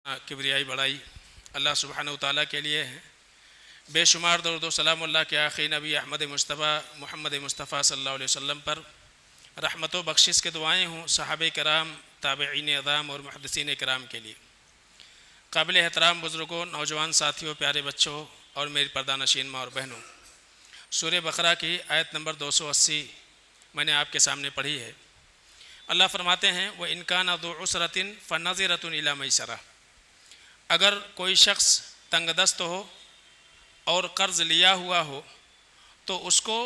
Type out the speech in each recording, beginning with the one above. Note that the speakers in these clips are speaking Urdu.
کبریائی بڑائی اللہ سبحانہ وتعالیٰ کے لیے ہے۔ بے شمار درود و سلام اللہ کے آخری نبی احمد مصطفیٰ محمد مصطفیٰ صلی اللہ علیہ وسلم پر رحمت و بخشش کے دعائیں ہوں صحابہ کرام، تابعین اعظام اور محدثین کرام کے لیے۔ قابل احترام بزرگوں، نوجوان ساتھیوں، پیارے بچوں اور میری پردہ نشین ماں اور بہنوں، سورہ بقرہ کی آیت نمبر 280 میں نے آپ کے سامنے پڑھی ہے۔ اللہ فرماتے ہیں وَإِنْ كَانَ ذُو عُسْرَةٍ فَنَظِرَةٌ إِلَىٰ مَيْسَرَةٍ، اگر کوئی شخص تنگ دست ہو اور قرض لیا ہوا ہو تو اس کو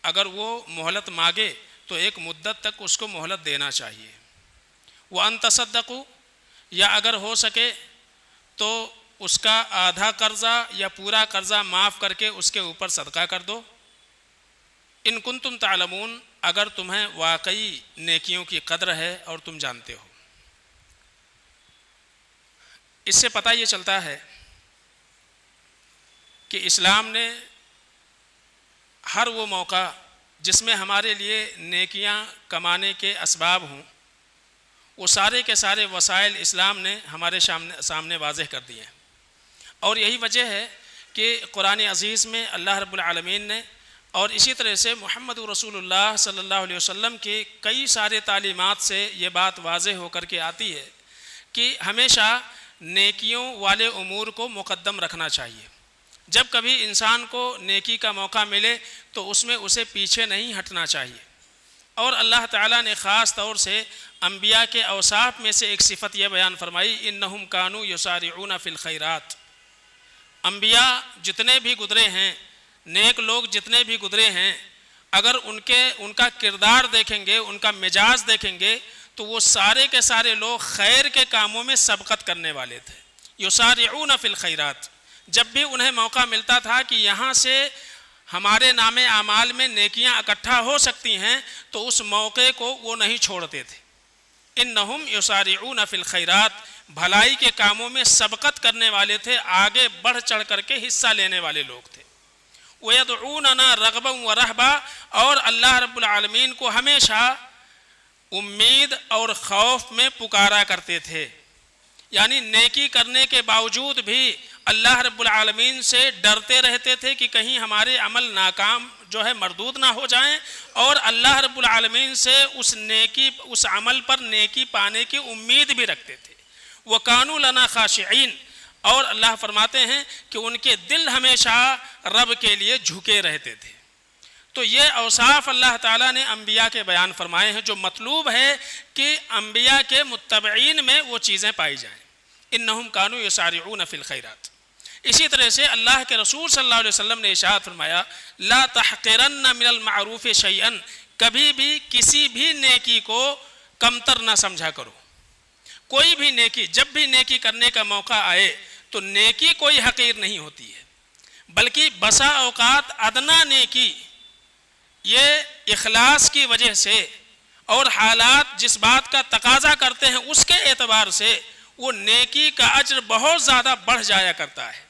اگر وہ مہلت مانگے تو ایک مدت تک اس کو مہلت دینا چاہیے۔ وَأَن تَصَدَّقُوا، یا اگر ہو سکے تو اس کا آدھا قرضہ یا پورا قرضہ معاف کر کے اس کے اوپر صدقہ کر دو۔ ان کنتم تعلمون، اگر تمہیں واقعی نیکیوں کی قدر ہے اور تم جانتے ہو۔ اس سے پتہ یہ چلتا ہے کہ اسلام نے ہر وہ موقع جس میں ہمارے لیے نیکیاں کمانے کے اسباب ہوں، وہ سارے کے سارے وسائل اسلام نے ہمارے سامنے واضح کر دیے ہیں۔ اور یہی وجہ ہے کہ قرآن عزیز میں اللہ رب العالمین نے اور اسی طرح سے محمد رسول اللہ صلی اللہ علیہ وسلم کی کئی سارے تعلیمات سے یہ بات واضح ہو کر کے آتی ہے کہ ہمیشہ نیکیوں والے امور کو مقدم رکھنا چاہیے۔ جب کبھی انسان کو نیکی کا موقع ملے تو اس میں اسے پیچھے نہیں ہٹنا چاہیے۔ اور اللہ تعالیٰ نے خاص طور سے انبیاء کے اوصاف میں سے ایک صفت یہ بیان فرمائی انہم کانوا یسارعون فی الخیرات۔ انبیاء جتنے بھی گزرے ہیں، نیک لوگ جتنے بھی گزرے ہیں، اگر ان کا کردار دیکھیں گے، ان کا مزاج دیکھیں گے تو وہ سارے کے سارے لوگ خیر کے کاموں میں سبقت کرنے والے تھے۔ یسارعون فی الخیرات، جب بھی انہیں موقع ملتا تھا کہ یہاں سے ہمارے نام اعمال میں نیکیاں اکٹھا ہو سکتی ہیں تو اس موقع کو وہ نہیں چھوڑتے تھے۔ انہم یسارعون فی الخیرات، بھلائی کے کاموں میں سبقت کرنے والے تھے، آگے بڑھ چڑھ کر کے حصہ لینے والے لوگ تھے۔ وَيَدْعُونَنَا رَغْبًا وَرَهْبًا، اور اللہ رب العالمین کو ہمیشہ امید اور خوف میں پکارا کرتے تھے، یعنی نیکی کرنے کے باوجود بھی اللہ رب العالمین سے ڈرتے رہتے تھے کہ کہیں ہمارے عمل ناکام جو ہے مردود نہ ہو جائیں، اور اللہ رب العالمین سے اس عمل پر نیکی پانے کی امید بھی رکھتے تھے۔ وَكَانُوا لَنَا خَاشِعِينَ، اور اللہ فرماتے ہیں کہ ان کے دل ہمیشہ رب کے لیے جھکے رہتے تھے۔ تو یہ اوصاف اللہ تعالیٰ نے انبیاء کے بیان فرمائے ہیں، جو مطلوب ہے کہ انبیاء کے متبعین میں وہ چیزیں پائی جائیں۔ انہم کانوا یسارعون فی الخیرات۔ اسی طرح سے اللہ کے رسول صلی اللہ علیہ وسلم نے ارشاد فرمایا لا تحقرن من المعروف شیئا، کبھی بھی کسی بھی نیکی کو کمتر نہ سمجھا کرو۔ کوئی بھی نیکی، جب بھی نیکی کرنے کا موقع آئے تو نیکی کوئی حقیر نہیں ہوتی ہے، بلکہ بسا اوقات ادنا نیکی یہ اخلاص کی وجہ سے اور حالات جس بات کا تقاضا کرتے ہیں اس کے اعتبار سے وہ نیکی کا اجر بہت زیادہ بڑھ جایا کرتا ہے۔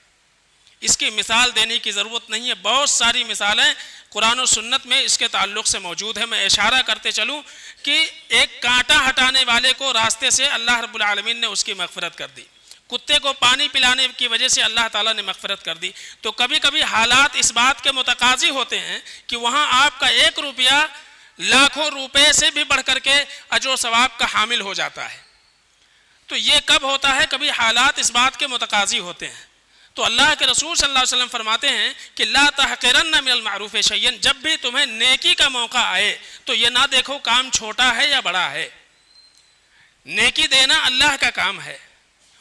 اس کی مثال دینے کی ضرورت نہیں ہے، بہت ساری مثالیں قرآن و سنت میں اس کے تعلق سے موجود ہیں۔ میں اشارہ کرتے چلوں کہ ایک کانٹا ہٹانے والے کو راستے سے اللہ رب العالمین نے اس کی مغفرت کر دی، کتے کو پانی پلانے کی وجہ سے اللہ تعالیٰ نے مغفرت کر دی۔ تو کبھی کبھی حالات اس بات کے متقاضی ہوتے ہیں کہ وہاں آپ کا 1 روپیہ لاکھوں روپے سے بھی بڑھ کر کے اجر و ثواب کا حامل ہو جاتا ہے۔ تو یہ کب ہوتا ہے؟ کبھی حالات اس بات کے متقاضی ہوتے ہیں۔ تو اللہ کے رسول صلی اللہ علیہ وسلم فرماتے ہیں کہ لا تحقرن من المعروف شیئا، جب بھی تمہیں نیکی کا موقع آئے تو یہ نہ دیکھو کام چھوٹا ہے یا بڑا ہے۔ نیکی دینا اللہ کا کام ہے،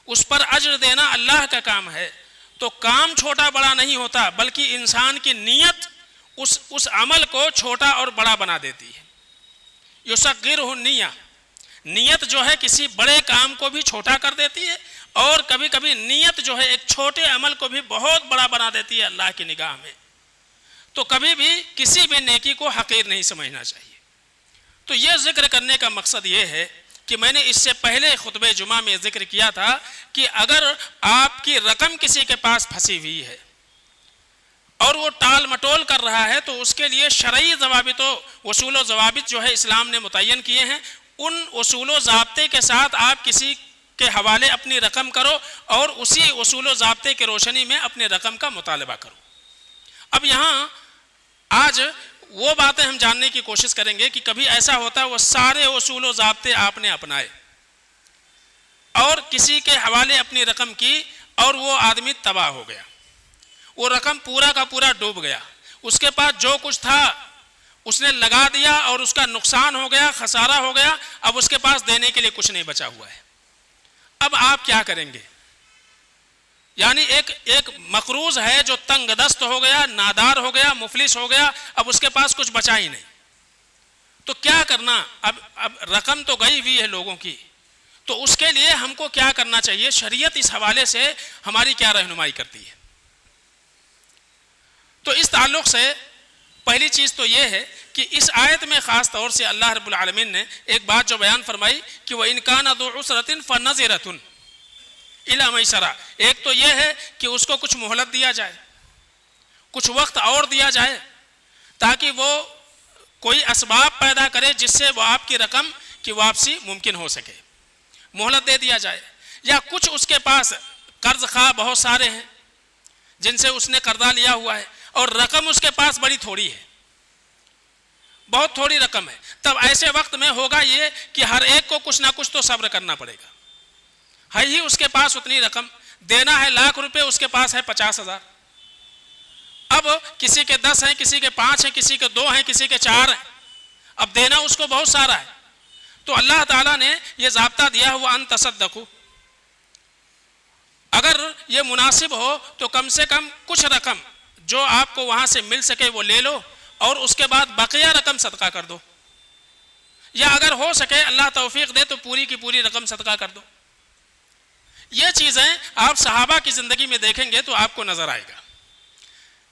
اس پر اجر دینا اللہ کا کام ہے، تو کام چھوٹا بڑا نہیں ہوتا، بلکہ انسان کی نیت اس عمل کو چھوٹا اور بڑا بنا دیتی ہے۔ یصغرہ النیہ، نیت جو ہے کسی بڑے کام کو بھی چھوٹا کر دیتی ہے، اور کبھی کبھی نیت جو ہے ایک چھوٹے عمل کو بھی بہت بڑا بنا دیتی ہے اللہ کی نگاہ میں۔ تو کبھی بھی کسی بھی نیکی کو حقیر نہیں سمجھنا چاہیے۔ تو یہ ذکر کرنے کا مقصد یہ ہے کہ میں نے اس سے پہلے خطبہ جمعہ میں ذکر کیا تھا کہ اگر آپ کی رقم کسی کے پاس پھنسی ہوئی ہے اور وہ ٹال مٹول کر رہا ہے تو اس کے لیے شرعی ضوابط و اصول و ضوابط جو ہے اسلام نے متعین کیے ہیں، ان اصول و ضابطے کے ساتھ آپ کسی کے حوالے اپنی رقم کرو اور اسی اصول و ضابطے کے روشنی میں اپنے رقم کا مطالبہ کرو۔ اب یہاں آج وہ باتیں ہم جاننے کی کوشش کریں گے کہ کبھی ایسا ہوتا ہے وہ سارے اصول و ضابطے آپ نے اپنائے اور کسی کے حوالے اپنی رقم کی اور وہ آدمی تباہ ہو گیا، وہ رقم پورا کا پورا ڈوب گیا، اس کے پاس جو کچھ تھا اس نے لگا دیا اور اس کا نقصان ہو گیا، خسارہ ہو گیا، اب اس کے پاس دینے کے لیے کچھ نہیں بچا ہوا ہے۔ اب آپ کیا کریں گے؟ یعنی ایک مقروض ہے جو تنگ دست ہو گیا، نادار ہو گیا، مفلس ہو گیا، اب اس کے پاس کچھ بچا ہی نہیں، تو کیا کرنا؟ اب رقم تو گئی ہوئی ہے لوگوں کی، تو اس کے لیے ہم کو کیا کرنا چاہیے؟ شریعت اس حوالے سے ہماری کیا رہنمائی کرتی ہے؟ تو اس تعلق سے پہلی چیز تو یہ ہے کہ اس آیت میں خاص طور سے اللہ رب العالمین نے ایک بات جو بیان فرمائی کہ وَإِنْ كَانَ ذُو عُسْرَةٍ فَنَظِرَةٌ إِلَىٰ مَيْسَرَةٍ، ایک تو یہ ہے کہ اس کو کچھ مہلت دیا جائے، کچھ وقت اور دیا جائے تاکہ وہ کوئی اسباب پیدا کرے جس سے وہ آپ کی رقم کی واپسی ممکن ہو سکے، مہلت دے دیا جائے، یا کچھ اس کے پاس قرض خواہ بہت سارے ہیں جن سے اس نے قرضہ لیا ہوا ہے اور رقم اس کے پاس بڑی تھوڑی ہے، بہت تھوڑی رقم ہے، تب ایسے وقت میں ہوگا یہ کہ ہر ایک کو کچھ نہ کچھ تو صبر کرنا پڑے گا۔ ہے ہی اس کے پاس اتنی رقم، دینا ہے ₹1,00,000، اس کے پاس ہے 50,000، اب کسی کے 10 ہیں، کسی کے 5 ہیں، کسی کے 2 ہیں، کسی کے 4 ہیں، اب دینا اس کو بہت سارا ہے، تو اللہ تعالیٰ نے یہ ضابطہ دیا ہوا ان تصدقوا، اگر یہ مناسب ہو تو کم سے کم کچھ رقم جو آپ کو وہاں سے مل سکے وہ لے لو اور اس کے بعد بقیہ رقم صدقہ کر دو، یا اگر ہو سکے اللہ توفیق دے تو پوری کی پوری رقم صدقہ کر دو۔ یہ چیزیں آپ صحابہ کی زندگی میں دیکھیں گے تو آپ کو نظر آئے گا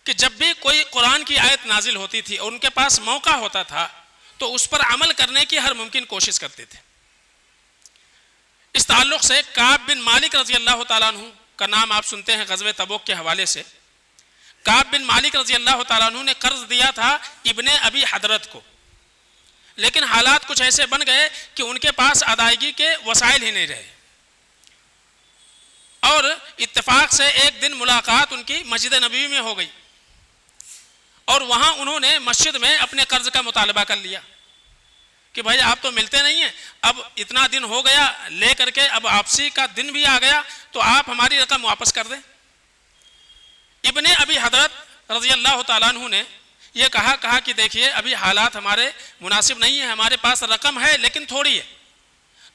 کہ جب بھی کوئی قرآن کی آیت نازل ہوتی تھی اور ان کے پاس موقع ہوتا تھا تو اس پر عمل کرنے کی ہر ممکن کوشش کرتے تھے۔ اس تعلق سے کعب بن مالک رضی اللہ تعالیٰ عنہ کا نام آپ سنتے ہیں غزوہ تبوک کے حوالے سے۔ کعب بن مالک رضی اللہ تعالیٰ عنہ نے قرض دیا تھا ابن ابی حضرت کو، لیکن حالات کچھ ایسے بن گئے کہ ان کے پاس ادائیگی کے وسائل ہی نہیں رہے، اور اتفاق سے ایک دن ملاقات ان کی مسجد نبوی میں ہو گئی اور وہاں انہوں نے مسجد میں اپنے قرض کا مطالبہ کر لیا کہ بھائی آپ تو ملتے نہیں ہیں، اب اتنا دن ہو گیا لے کر کے، اب واپسی کا دن بھی آ گیا تو آپ ہماری رقم واپس کر دیں۔ ابن ابی حضرت رضی اللہ تعالیٰ عنہ نے یہ کہا کہ دیکھیے ابھی حالات ہمارے مناسب نہیں ہیں، ہمارے پاس رقم ہے لیکن تھوڑی ہے،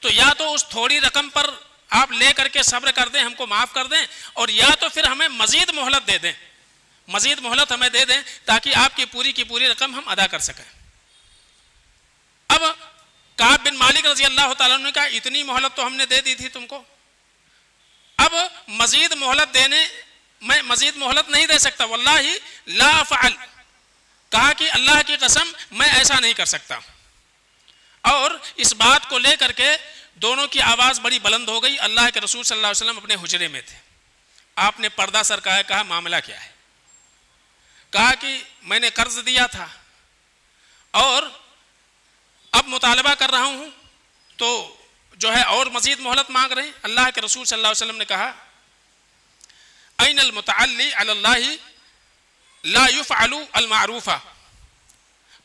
تو یا تو اس تھوڑی رقم پر آپ لے کر کے صبر کر دیں، ہم کو معاف کر دیں، اور یا تو پھر ہمیں مزید مہلت دے دیں، مزید مہلت ہمیں دے دیں تاکہ آپ کی پوری رقم ہم ادا کر سکیں۔ اب کعب بن مالک رضی اللہ تعالیٰ عنہ نے کہا اتنی مہلت تو ہم نے دے دی تھی تم کو، اب مزید مہلت دینے میں مزید مہلت نہیں دے سکتا، واللہ لا افعل، کہا کہ اللہ کی قسم میں ایسا نہیں کر سکتا، اور اس بات کو لے کر کے دونوں کی آواز بڑی بلند ہو گئی۔ اللہ کے رسول صلی اللہ علیہ وسلم اپنے حجرے میں تھے، آپ نے پردہ سرکایا، کہا معاملہ کیا ہے؟ کہا کہ میں نے قرض دیا تھا اور اب مطالبہ کر رہا ہوں تو جو ہے اور مزید مہلت مانگ رہے ہیں۔ اللہ کے رسول صلی اللہ علیہ وسلم نے کہا این المتعلی علی اللہ لا یفعل المعروف،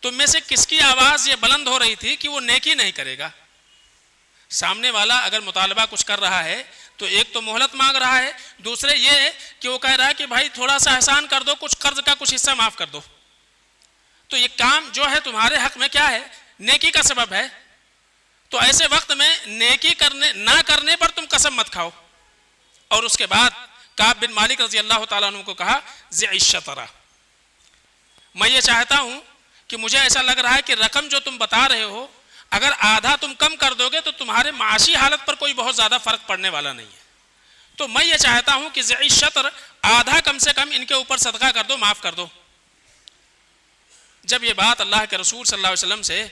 تم میں سے کس کی آواز یہ بلند ہو رہی تھی کہ وہ نیکی نہیں کرے گا؟ سامنے والا اگر مطالبہ کچھ کر رہا ہے تو ایک تو مہلت مانگ رہا ہے، دوسرے یہ کہ وہ کہہ رہا ہے کہ بھائی تھوڑا سا احسان کر دو، کچھ قرض کا کچھ حصہ معاف کر دو، تو یہ کام جو ہے تمہارے حق میں کیا ہے؟ نیکی کا سبب ہے، تو ایسے وقت میں نیکی نہ کرنے پر تم قسم مت کھاؤ۔ اور اس کے بعد کعب بن مالک رضی اللہ تعالیٰ عنہ کو کہا ذع الشطرہ، میں یہ چاہتا ہوں کہ مجھے ایسا لگ رہا ہے کہ رقم جو تم بتا رہے ہو اگر آدھا تم کم کر دو گے تو تمہارے معاشی حالت پر کوئی بہت زیادہ فرق پڑنے والا نہیں ہے، تو میں یہ چاہتا ہوں کہ ذع الشطر، آدھا کم سے کم ان کے اوپر صدقہ کر دو، معاف کر دو۔ جب یہ بات اللہ کے رسول صلی اللہ علیہ وسلم سے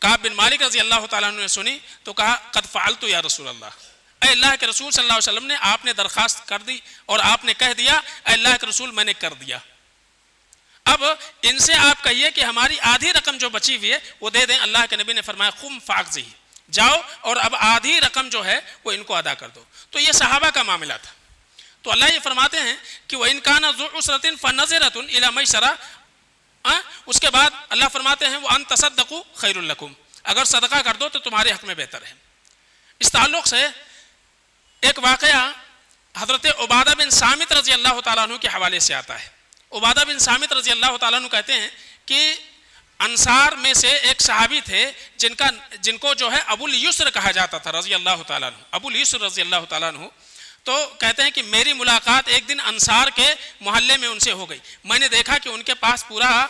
کعب بن مالک رضی اللہ تعالیٰ عنہ نے سنی تو کہا قد فعلت یا رسول اللہ، اے اللہ کے رسول صلی اللہ علیہ وسلم نے، آپ نے درخواست کر دی اور آپ نے کہہ دیا اے اللہ کے رسول میں نے کر دیا، اب ان سے آپ کہیے کہ ہماری آدھی رقم جو بچی ہوئی ہے وہ دے دیں۔ اللہ کے نبی نے فرمایا قم فاقضہ، جاؤ اور اب آدھی رقم جو ہے وہ ان کو ادا کر دو. تو یہ صحابہ کا معاملہ تھا. تو اللہ یہ فرماتے ہیں کہ وَإِنْ كَانَ ذُو عُسْرَةٍ فَنَظِرَةٌ إِلَىٰ مَيْسَرَةٍ. اس کے بعد اللہ فرماتے ہیں وَأَنْ تَصَدَّقُوا خَيْرٌ لَكُمْ, اگر صدقہ کر دو تو تمہارے حق میں بہتر ہے. اس تعلق سے ایک واقعہ حضرت عبادہ بن صامت رضی اللہ تعالیٰ عنہ کے حوالے سے آتا ہے. عبادہ بن صامت رضی اللہ تعالیٰ عنہ کہتے ہیں کہ انصار میں سے ایک صحابی تھے جن کو جو ہے ابو الیسر کہا جاتا تھا رضی اللہ تعالیٰ عنہ, ابو الیسر رضی اللہ تعالیٰ عنہ. تو کہتے ہیں کہ میری ملاقات ایک دن انصار کے محلے میں ان سے ہو گئی. میں نے دیکھا کہ ان کے پاس پورا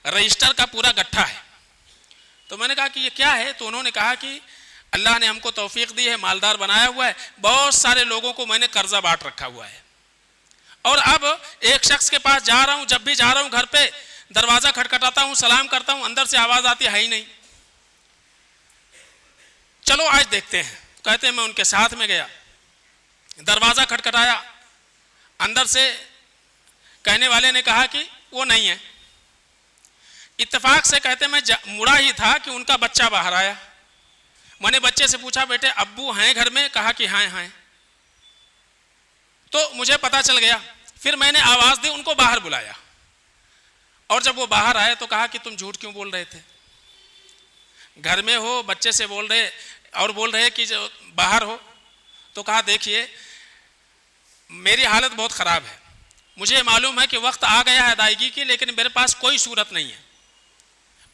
رجسٹر کا پورا گٹھا ہے. تو میں نے کہا کہ یہ کیا ہے؟ تو انہوں نے کہا کہ اللہ نے ہم کو توفیق دی ہے, مالدار بنایا ہوا ہے, بہت سارے لوگوں کو میں نے قرضہ بانٹ رکھا ہوا ہے, اور اب ایک شخص کے پاس جا رہا ہوں, جب بھی جا رہا ہوں گھر پہ دروازہ کھٹکھٹاتا ہوں, سلام کرتا ہوں, اندر سے آواز آتی ہے ہی نہیں, چلو آج دیکھتے ہیں. کہتے ہیں میں ان کے ساتھ میں گیا, دروازہ کھٹکھٹایا, اندر سے کہنے والے نے کہا کہ وہ نہیں ہے. اتفاق سے کہتے میں مڑا ہی تھا کہ ان کا بچہ باہر آیا. میں نے بچے سے پوچھا بیٹے ابو ہیں گھر میں؟ کہا کہ ہاں ہیں. تو مجھے پتا چل گیا. پھر میں نے آواز دی, ان کو باہر بلایا, اور جب وہ باہر آئے تو کہا کہ تم جھوٹ کیوں بول رہے تھے؟ گھر میں ہو, بچے سے بول رہے اور بول رہے کہ جو باہر ہو. تو کہا دیکھیے میری حالت بہت خراب ہے, مجھے معلوم ہے کہ وقت آ گیا ہے ادائیگی کی, لیکن میرے پاس کوئی صورت نہیں ہے,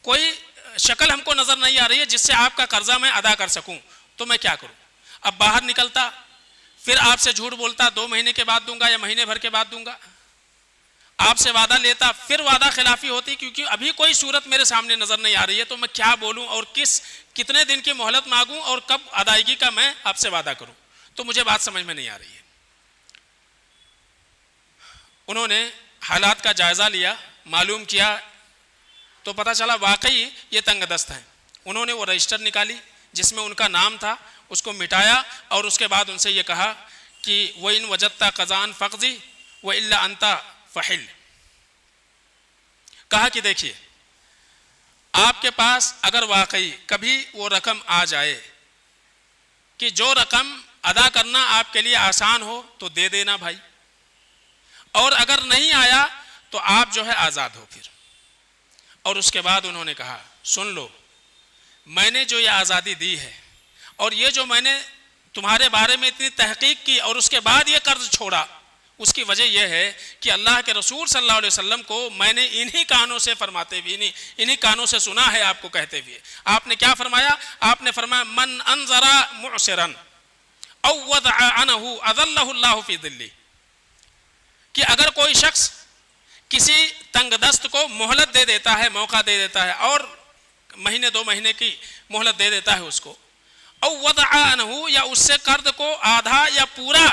کوئی شکل ہم کو نظر نہیں آ رہی ہے جس سے آپ کا قرضہ میں ادا کر سکوں. تو میں کیا کروں؟ اب باہر نکلتا, پھر آپ سے جھوٹ بولتا 2 مہینے کے بعد دوں گا یا مہینے بھر کے بعد دوں گا, آپ سے وعدہ لیتا, پھر وعدہ خلافی ہوتی, کیونکہ ابھی کوئی صورت میرے سامنے نظر نہیں آ رہی ہے. تو میں کیا بولوں اور کتنے دن کی مہلت مانگوں اور کب ادائیگی کا میں آپ سے وعدہ کروں؟ تو مجھے بات سمجھ میں نہیں آ رہی ہے. انہوں نے حالات کا جائزہ لیا, معلوم کیا, تو پتہ چلا واقعی یہ تنگ دست ہیں. انہوں نے وہ رجسٹر نکالی جس میں ان کا نام تھا, اس کو مٹایا, اور اس کے بعد ان سے یہ کہا کہ وَإِن وَجَدْتَ قَضَاءً فَاقْضِ وَإِلَّا أَنْتَ فَحِلْ. کہا کہ دیکھیے آپ کے پاس اگر واقعی کبھی وہ رقم آ جائے کہ جو رقم ادا کرنا آپ کے لیے آسان ہو تو دے دینا بھائی, اور اگر نہیں آیا تو آپ جو ہے آزاد ہو پھر. اور اس کے بعد انہوں نے کہا سن لو, میں نے جو یہ آزادی دی ہے اور یہ جو میں نے تمہارے بارے میں اتنی تحقیق کی اور اس کے بعد یہ قرض چھوڑا, اس کی وجہ یہ ہے کہ اللہ کے رسول صلی اللہ علیہ وسلم کو میں نے انہی کانوں سے فرماتے ہوئے, انہی کانوں سے سنا ہے آپ کو کہتے ہوئے. آپ نے کیا فرمایا؟ آپ نے فرمایا من انظر معسرا او وضع عنہ اذلہ اللہ فی ظلہ, کہ اگر کوئی شخص کسی تنگ دست کو مہلت دے دیتا ہے, موقع دے دیتا ہے, اور مہینے 2 مہینے کی مہلت دے دیتا ہے اس کو, او وضع عنہ, یا اس سے قرض کو آدھا یا پورا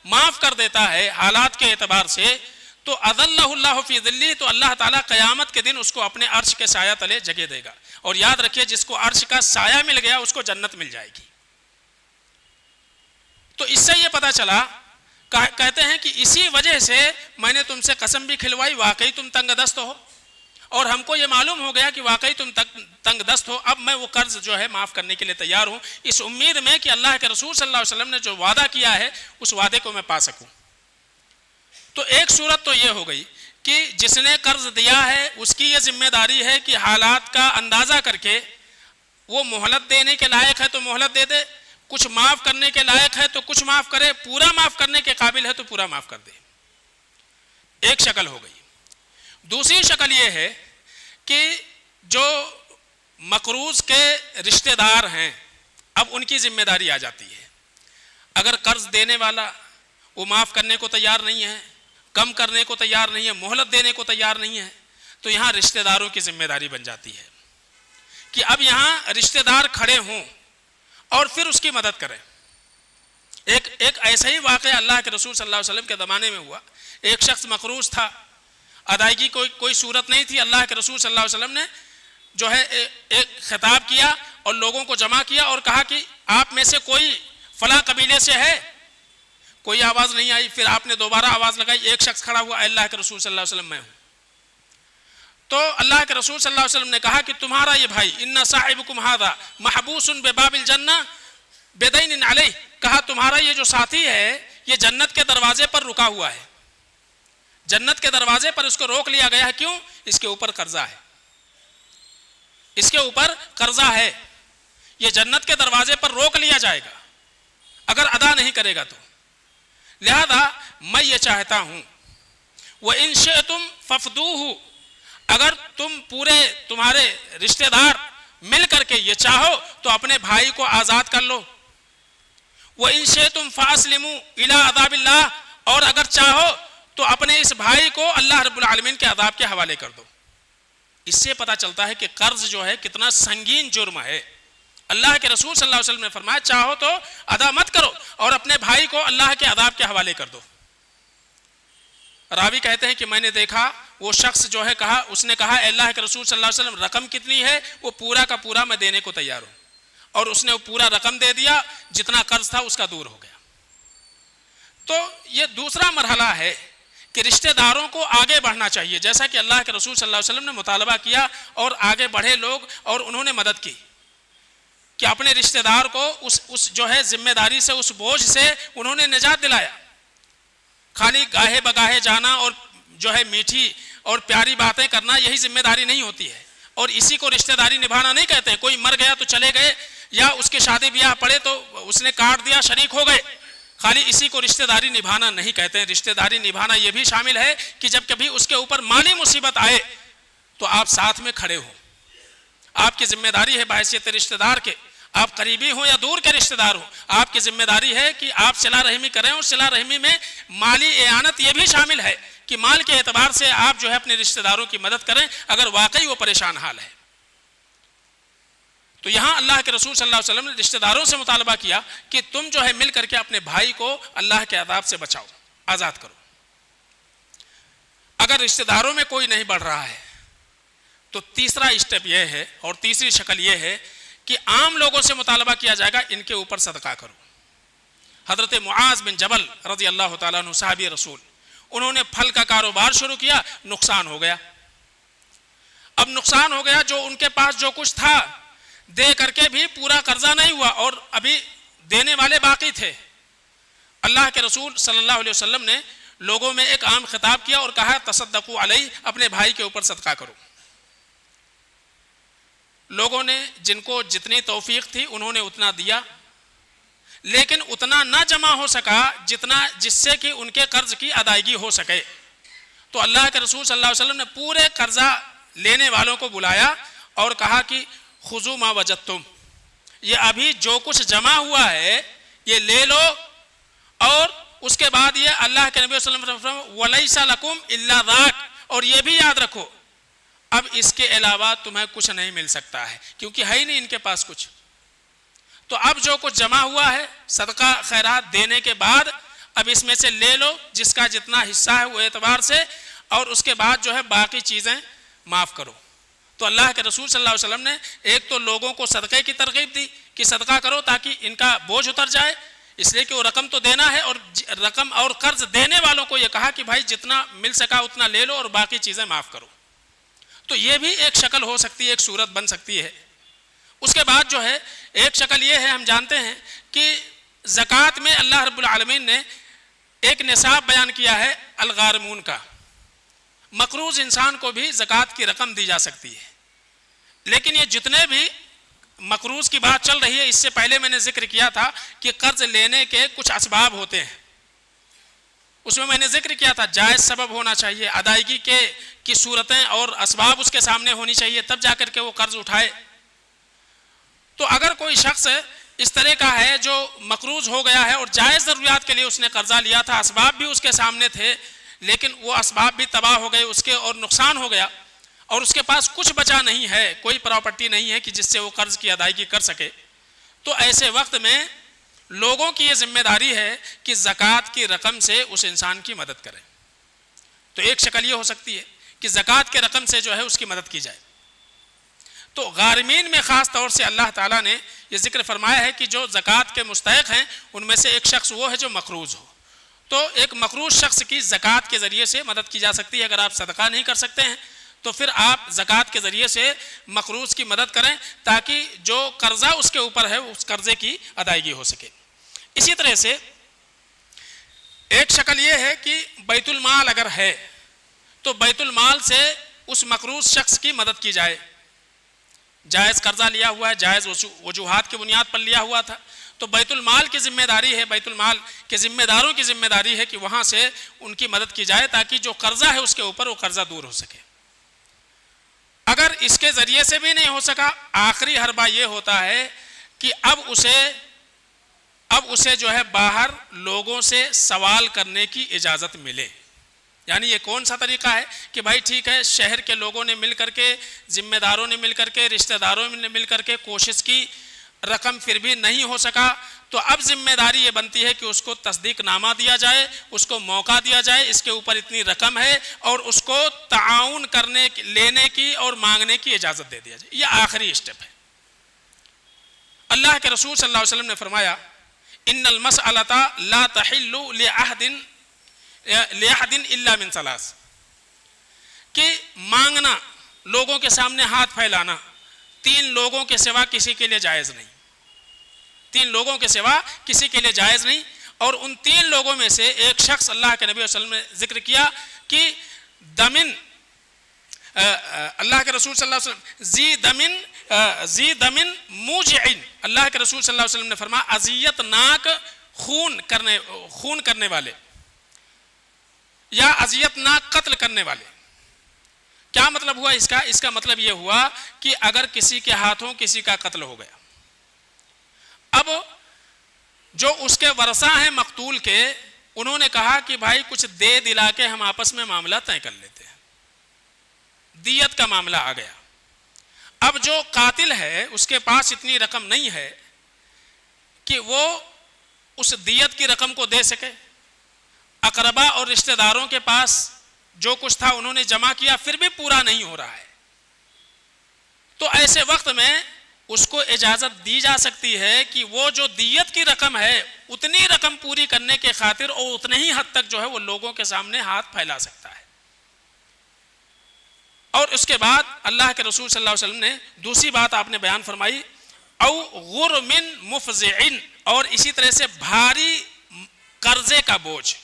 معاف کر دیتا ہے حالات کے اعتبار سے, تو اذلہ اللہ فی ظلہ, تو اللہ تعالیٰ قیامت کے دن اس کو اپنے عرش کے سایہ تلے جگہ دے گا. اور یاد رکھیے جس کو عرش کا سایہ مل گیا اس کو جنت مل جائے گی. تو اس سے یہ پتا چلا, کہتے ہیں کہ اسی وجہ سے میں نے تم سے قسم بھی کھلوائی, واقعی تم تنگ دست ہو, اور ہم کو یہ معلوم ہو گیا کہ واقعی تم تنگ دست ہو. اب میں وہ قرض جو ہے معاف کرنے کے لیے تیار ہوں, اس امید میں کہ اللہ کے رسول صلی اللہ علیہ وسلم نے جو وعدہ کیا ہے اس وعدے کو میں پا سکوں. تو ایک صورت تو یہ ہو گئی کہ جس نے قرض دیا ہے اس کی یہ ذمہ داری ہے کہ حالات کا اندازہ کر کے وہ مہلت دینے کے لائق ہے تو مہلت دے دے, کچھ معاف کرنے کے لائق ہے تو کچھ معاف کرے, پورا معاف کرنے کے قابل ہے تو پورا معاف کر دے. ایک شکل ہو گئی. دوسری شکل یہ ہے کہ جو مقروض کے رشتہ دار ہیں اب ان کی ذمہ داری آ جاتی ہے. اگر قرض دینے والا وہ معاف کرنے کو تیار نہیں ہے, کم کرنے کو تیار نہیں ہے, مہلت دینے کو تیار نہیں ہے, تو یہاں رشتہ داروں کی ذمہ داری بن جاتی ہے کہ اب یہاں رشتہ دار کھڑے ہوں اور پھر اس کی مدد کریں. ایک ایسا ہی واقعہ اللہ کے رسول صلی اللہ علیہ وسلم کے زمانے میں ہوا. ایک شخص مقروض تھا, ادائیگی کوئی صورت نہیں تھی. اللہ کے رسول صلی اللہ علیہ وسلم نے جو ہے ایک خطاب کیا اور لوگوں کو جمع کیا اور کہا کہ آپ میں سے کوئی فلاں قبیلے سے ہے. کوئی آواز نہیں آئی. پھر آپ نے دوبارہ آواز لگائی, ایک شخص کھڑا ہوا, اللہ کے رسول صلی اللہ علیہ وسلم میں ہوں. تو اللہ کے رسول صلی اللہ علیہ وسلم نے کہا کہ تمہارا یہ بھائی ان صاحبکم ھذا محبوس بباب الجنہ بدین علیہ، کہا تمہارا یہ جو ساتھی ہے یہ جنت کے دروازے پر رکا ہوا ہے، جنت کے دروازے پر اس کو روک لیا گیا ہے، کیوں؟ اس کے اوپر قرضہ ہے، اس کے اوپر قرضہ ہے، یہ جنت کے دروازے پر روک لیا جائے گا اگر ادا نہیں کرے گا تو۔ لہذا میں یہ چاہتا ہوں وَإِن شِئْتُمْ فَافْدُوهُ، اگر تم پورے تمہارے رشتہ دار مل کر کے یہ چاہو تو اپنے بھائی کو آزاد کر لو، وَإِن شِئْتُمْ فَأَسْلِمُوا إِلَىٰ عَذَابِ اللَّهِ، اور اگر چاہو تو اپنے اس بھائی کو اللہ رب العالمین کے عذاب کے حوالے کر دو۔ اس سے پتہ چلتا ہے کہ قرض جو ہے کتنا سنگین جرم ہے۔ اللہ کے رسول صلی اللہ علیہ وسلم نے فرمایا چاہو تو ادا مت کرو اور اپنے بھائی کو اللہ کے عذاب کے حوالے کر دو۔ راوی کہتے ہیں کہ میں نے دیکھا وہ شخص جو ہے کہا، اس نے کہا اے اللہ کے رسول صلی اللہ علیہ وسلم رقم کتنی ہے؟ وہ پورا کا پورا میں دینے کو تیار ہوں، اور اس نے وہ پورا رقم دے دیا، جتنا قرض تھا اس کا دور ہو گیا۔ تو یہ دوسرا مرحلہ ہے کہ رشتہ داروں کو آگے بڑھنا چاہیے، جیسا کہ اللہ کے رسول صلی اللہ علیہ وسلم نے مطالبہ کیا اور آگے بڑھے لوگ اور انہوں نے مدد کی کہ اپنے رشتہ دار کو اس جو ہے ذمہ داری سے، اس بوجھ سے انہوں نے نجات دلایا۔ خالی گاہے بگاہے جانا اور جو ہے میٹھی اور پیاری باتیں کرنا یہی ذمہ داری نہیں ہوتی ہے، اور اسی کو رشتہ داری نبھانا نہیں کہتے ہیں۔ کوئی مر گیا تو چلے گئے، یا اس کے شادی بیاہ پڑے تو اس نے کاٹ دیا، شریک ہو گئے، خالی اسی کو رشتہ داری نبھانا نہیں کہتے ہیں۔ رشتہ داری نبھانا یہ بھی شامل ہے کہ جب کبھی اس کے اوپر مالی مصیبت آئے تو آپ ساتھ میں کھڑے ہو۔ آپ کی ذمہ داری ہے بحیثیت رشتہ دار کے، آپ قریبی ہوں یا دور کے رشتہ دار ہوں، آپ کی ذمہ داری ہے کہ آپ صلہ رحمی کریں، اور صلہ رحمی میں مالی اعانت یہ بھی شامل ہے کہ مال کے اعتبار سے آپ جو ہے اپنے رشتہ داروں کی مدد کریں اگر واقعی وہ پریشان حال ہے۔ تو یہاں اللہ کے رسول صلی اللہ علیہ وسلم نے رشتہ داروں سے مطالبہ کیا کہ تم جو ہے مل کر کے اپنے بھائی کو اللہ کے عذاب سے بچاؤ، آزاد کرو۔ اگر رشتہ داروں میں کوئی نہیں بڑھ رہا ہے تو تیسرا اسٹیپ یہ ہے اور تیسری شکل یہ ہے کہ عام لوگوں سے مطالبہ کیا جائے گا ان کے اوپر صدقہ کرو۔ حضرت معاذ بن جبل رضی اللہ تعالیٰ عنہ صحابی رسول، انہوں نے پھل کا کاروبار شروع کیا، نقصان ہو گیا۔ اب نقصان ہو گیا، جو ان کے پاس جو کچھ تھا دے کر کے بھی پورا قرضہ نہیں ہوا اور ابھی دینے والے باقی تھے۔ اللہ کے رسول صلی اللہ علیہ وسلم نے لوگوں میں ایک عام خطاب کیا اور کہا تصدقوا علیہ، اپنے بھائی کے اوپر صدقہ کرو۔ لوگوں نے جن کو جتنی توفیق تھی انہوں نے اتنا دیا، لیکن اتنا نہ جمع ہو سکا جتنا جس سے کہ ان کے قرض کی ادائیگی ہو سکے۔ تو اللہ کے رسول صلی اللہ علیہ وسلم نے پورے قرضہ لینے والوں کو بلایا اور کہا کہ خذوا ما وجدتم، یہ ابھی جو کچھ جمع ہوا ہے یہ لے لو، اور اس کے بعد یہ اللہ کے نبی صلی اللہ علیہ وسلم وَلَيْسَ لَكُمْ إِلَّا ذَاكَ، اور یہ بھی یاد رکھو اب اس کے علاوہ تمہیں کچھ نہیں مل سکتا ہے، کیونکہ ہے ہی نہیں ان کے پاس کچھ۔ تو اب جو کچھ جمع ہوا ہے صدقہ خیرات دینے کے بعد اب اس میں سے لے لو جس کا جتنا حصہ ہے وہ اعتبار سے، اور اس کے بعد جو ہے باقی چیزیں معاف کرو۔ تو اللہ کے رسول صلی اللہ علیہ وسلم نے ایک تو لوگوں کو صدقے کی ترغیب دی کہ صدقہ کرو تاکہ ان کا بوجھ اتر جائے، اس لیے کہ وہ رقم تو دینا ہے، اور رقم اور قرض دینے والوں کو یہ کہا کہ بھائی جتنا مل سکا اتنا لے لو اور باقی چیزیں معاف کرو۔ تو یہ بھی ایک شکل ہو سکتی ہے، ایک صورت بن سکتی ہے۔ اس کے بعد جو ہے ایک شکل یہ ہے، ہم جانتے ہیں کہ زکوٰۃ میں اللہ رب العالمین نے ایک نصاب بیان کیا ہے الغارمون کا۔ مقروض انسان کو بھی زکوٰۃ کی رقم دی جا سکتی ہے، لیکن یہ جتنے بھی مقروض کی بات چل رہی ہے، اس سے پہلے میں نے ذکر کیا تھا کہ قرض لینے کے کچھ اسباب ہوتے ہیں، اس میں نے ذکر کیا تھا جائز سبب ہونا چاہیے، ادائیگی کی صورتیں اور اسباب اس کے سامنے ہونی چاہیے، تب جا کر کے وہ قرض اٹھائے۔ تو اگر کوئی شخص اس طرح کا ہے جو مقروض ہو گیا ہے اور جائز ضروریات کے لیے اس نے قرضہ لیا تھا، اسباب بھی اس کے سامنے تھے، لیکن وہ اسباب بھی تباہ ہو گئے اس کے اور نقصان ہو گیا، اور اس کے پاس کچھ بچا نہیں ہے، کوئی پراپرٹی نہیں ہے کہ جس سے وہ قرض کی ادائیگی کر سکے، تو ایسے وقت میں لوگوں کی یہ ذمہ داری ہے کہ زکوٰۃ کی رقم سے اس انسان کی مدد کریں۔ تو ایک شکل یہ ہو سکتی ہے کہ زکوٰۃ کے رقم سے جو ہے اس کی مدد کی جائے۔ تو غارمین میں خاص طور سے اللہ تعالیٰ نے یہ ذکر فرمایا ہے کہ جو زکوٰۃ کے مستحق ہیں ان میں سے ایک شخص وہ ہے جو مقروض ہو۔ تو ایک مقروض شخص کی زکوٰۃ کے ذریعے سے مدد کی جا سکتی ہے۔ اگر آپ صدقہ نہیں کر سکتے ہیں تو پھر آپ زکوٰۃ کے ذریعے سے مقروض کی مدد کریں تاکہ جو قرضہ اس کے اوپر ہے اس قرضے کی ادائیگی ہو سکے۔ اسی طرح سے ایک شکل یہ ہے کہ بیت المال اگر ہے تو بیت المال سے اس مقروض شخص کی مدد کی جائے، جائز قرضہ لیا ہوا ہے، جائز وجوہات کی بنیاد پر لیا ہوا تھا، تو بیت المال کی ذمہ داری ہے، بیت المال کے ذمہ داروں کی ذمہ داری ہے کہ وہاں سے ان کی مدد کی جائے تاکہ جو قرضہ ہے اس کے اوپر وہ قرضہ دور ہو سکے۔ اگر اس کے ذریعے سے بھی نہیں ہو سکا، آخری حربہ یہ ہوتا ہے کہ اب اسے جو ہے باہر لوگوں سے سوال کرنے کی اجازت ملے۔ یعنی یہ کون سا طریقہ ہے کہ بھائی ٹھیک ہے، شہر کے لوگوں نے مل کر کے، ذمہ داروں نے مل کر کے، رشتہ داروں نے مل کر کے کوشش کی، رقم پھر بھی نہیں ہو سکا، تو اب ذمہ داری یہ بنتی ہے کہ اس کو تصدیق نامہ دیا جائے، اس کو موقع دیا جائے، اس کے اوپر اتنی رقم ہے اور اس کو تعاون کرنے، لینے کی اور مانگنے کی اجازت دے دیا جائے۔ یہ آخری اسٹیپ ہے۔ اللہ کے رسول صلی اللہ علیہ وسلم نے فرمایا ان المسألۃ لا تحل لأحد الا من ثلاث، کہ مانگنا، لوگوں کے سامنے ہاتھ پھیلانا، تین لوگوں کے سوا کسی کے لیے جائز نہیں، تین لوگوں کے سوا کسی کے لیے جائز نہیں۔ اور ان تین لوگوں میں سے ایک شخص اللہ کے نبی صلی اللہ علیہ وسلم نے ذکر کیا کہ اللہ کے رسول صلی اللہ علیہ وسلم ذی دمن موجعن، اللہ کے رسول صلی اللہ علیہ وسلم نے فرمایا اذیت ناک خون کرنے والے یا اذیت ناک قتل کرنے والے۔ کیا مطلب ہوا اس کا؟ اس کا مطلب یہ ہوا کہ اگر کسی کے ہاتھوں کسی کا قتل ہو گیا، اب جو اس کے ورثہ ہیں مقتول کے، انہوں نے کہا کہ بھائی کچھ دے دلا کے ہم آپس میں معاملہ طے کر لیتے ہیں، دیت کا معاملہ آ گیا۔ اب جو قاتل ہے اس کے پاس اتنی رقم نہیں ہے کہ وہ اس دیت کی رقم کو دے سکے، اقربا اور رشتہ داروں کے پاس جو کچھ تھا انہوں نے جمع کیا، پھر بھی پورا نہیں ہو رہا ہے، تو ایسے وقت میں اس کو اجازت دی جا سکتی ہے کہ وہ جو دیت کی رقم ہے اتنی رقم پوری کرنے کے خاطر اور اتنے ہی حد تک جو ہے وہ لوگوں کے سامنے ہاتھ پھیلا سکتا ہے۔ اور اس کے بعد اللہ کے رسول صلی اللہ علیہ وسلم نے دوسری بات آپ نے بیان فرمائی او غرم مفزعن، اور اسی طرح سے بھاری قرضے کا بوجھ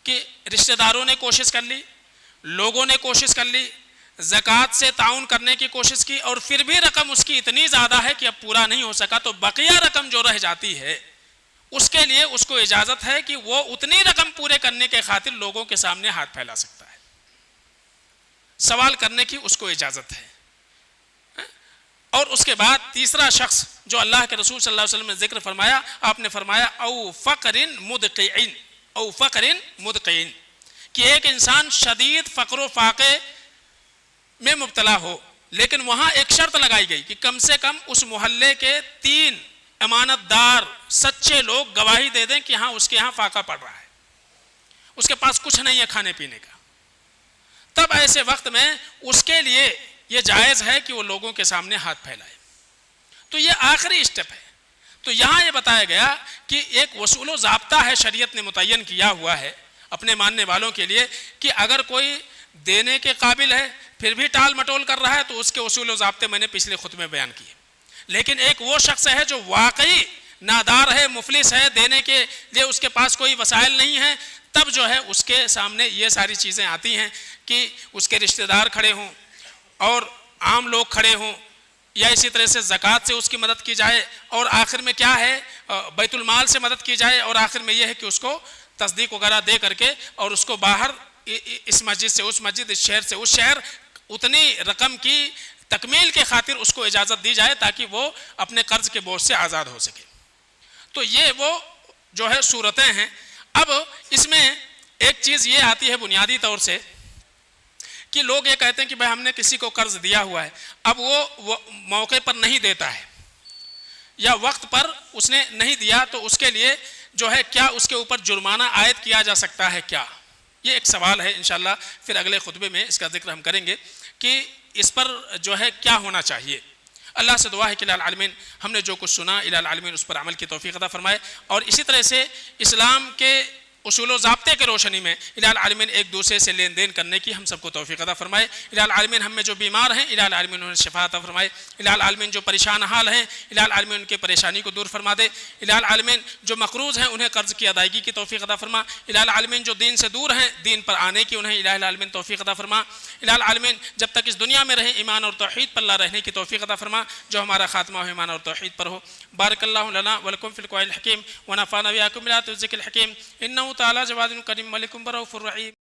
کہ رشتہ داروں نے کوشش کر لی، لوگوں نے کوشش کر لی، زکوٰۃ سے تعاون کرنے کی کوشش کی، اور پھر بھی رقم اس کی اتنی زیادہ ہے کہ اب پورا نہیں ہو سکا، تو بقیہ رقم جو رہ جاتی ہے اس کے لیے اس کو اجازت ہے کہ وہ اتنی رقم پورے کرنے کے خاطر لوگوں کے سامنے ہاتھ پھیلا سکتا ہے، سوال کرنے کی اس کو اجازت ہے۔ اور اس کے بعد تیسرا شخص جو اللہ کے رسول صلی اللہ علیہ وسلم نے ذکر فرمایا، آپ نے فرمایا او فقر مدقعین، کہ ایک انسان شدید فقر و فاقے میں مبتلا ہو، لیکن وہاں ایک شرط لگائی گئی کہ کم سے کم اس محلے کے 3 امانت دار سچے لوگ گواہی دے دیں کہ ہاں اس کے ہاں فاقہ پڑ رہا ہے، اس کے پاس کچھ نہیں ہے کھانے پینے کا، تب ایسے وقت میں اس کے لیے یہ جائز ہے کہ وہ لوگوں کے سامنے ہاتھ پھیلائے۔ تو یہ آخری اسٹیپ ہے۔ تو یہاں یہ بتایا گیا کہ ایک اصول و ضابطہ ہے، شریعت نے متعین کیا ہوا ہے اپنے ماننے والوں کے لیے کہ اگر کوئی دینے کے قابل ہے پھر بھی ٹال مٹول کر رہا ہے تو اس کے اصول و ضابطے میں نے پچھلے خطبے میں بیان کیے، لیکن ایک وہ شخص ہے جو واقعی نادار ہے، مفلس ہے، دینے کے لیے اس کے پاس کوئی وسائل نہیں ہے، تب جو ہے اس کے سامنے یہ ساری چیزیں آتی ہیں کہ اس کے رشتہ دار کھڑے ہوں اور عام لوگ کھڑے ہوں، یا اسی طرح سے زکوٰۃ سے اس کی مدد کی جائے، اور آخر میں کیا ہے بیت المال سے مدد کی جائے، اور آخر میں یہ ہے کہ اس کو تصدیق وغیرہ دے کر کے اور اس کو باہر اس مسجد سے اس مسجد، اس شہر سے اس شہر اتنی رقم کی تکمیل کے خاطر اس کو اجازت دی جائے تاکہ وہ اپنے قرض کے بوجھ سے آزاد ہو سکے۔ تو یہ وہ جو ہے صورتیں ہیں۔ اب اس میں ایک چیز یہ آتی ہے بنیادی طور سے کہ لوگ یہ کہتے ہیں کہ بھائی ہم نے کسی کو قرض دیا ہوا ہے، اب وہ موقع پر نہیں دیتا ہے یا وقت پر اس نے نہیں دیا، تو اس کے لیے جو ہے کیا اس کے اوپر جرمانہ عائد کیا جا سکتا ہے کیا؟ یہ ایک سوال ہے، انشاءاللہ پھر اگلے خطبے میں اس کا ذکر ہم کریں گے کہ اس پر جو ہے کیا ہونا چاہیے۔ اللہ سے دعا ہے کہ الہ العالمین ہم نے جو کچھ سنا الہ العالمین اس پر عمل کی توفیق عطا فرمائے، اور اسی طرح سے اسلام کے اصول و ضابطے کے روشنی میں الہ العالمین ایک دوسرے سے لین دین کرنے کی ہم سب کو توفیق عطا فرمائے۔ الہ العالمین ہم میں جو بیمار ہیں الہ العالمین انہیں شفا عطا فرمائے۔ الہ العالمین جو پریشان حال ہیں الہ العالمین ان کے پریشانی کو دور فرما دے۔ الہ العالمین جو مقروض ہیں انہیں قرض کی ادائیگی کی توفیق عطا فرما۔ الہ العالمین جو دین سے دور ہیں دین پر آنے کی انہیں الہ العالمین توفیق عطا فرما۔ الہ العالمین جب تک اس دنیا میں رہیں ایمان اور توحید پر اللہ رہنے کی توفیق عطا فرما، جو ہمارا خاتمہ ہو ایمان اور توحید پر ہو۔ بارک اللہ لنا ولکم فی القرآن الحکیم ونفعنا وإياکم بآیات الذکر الحکیم، انہ تعالی جواد کریم ملک رؤوف رحیم۔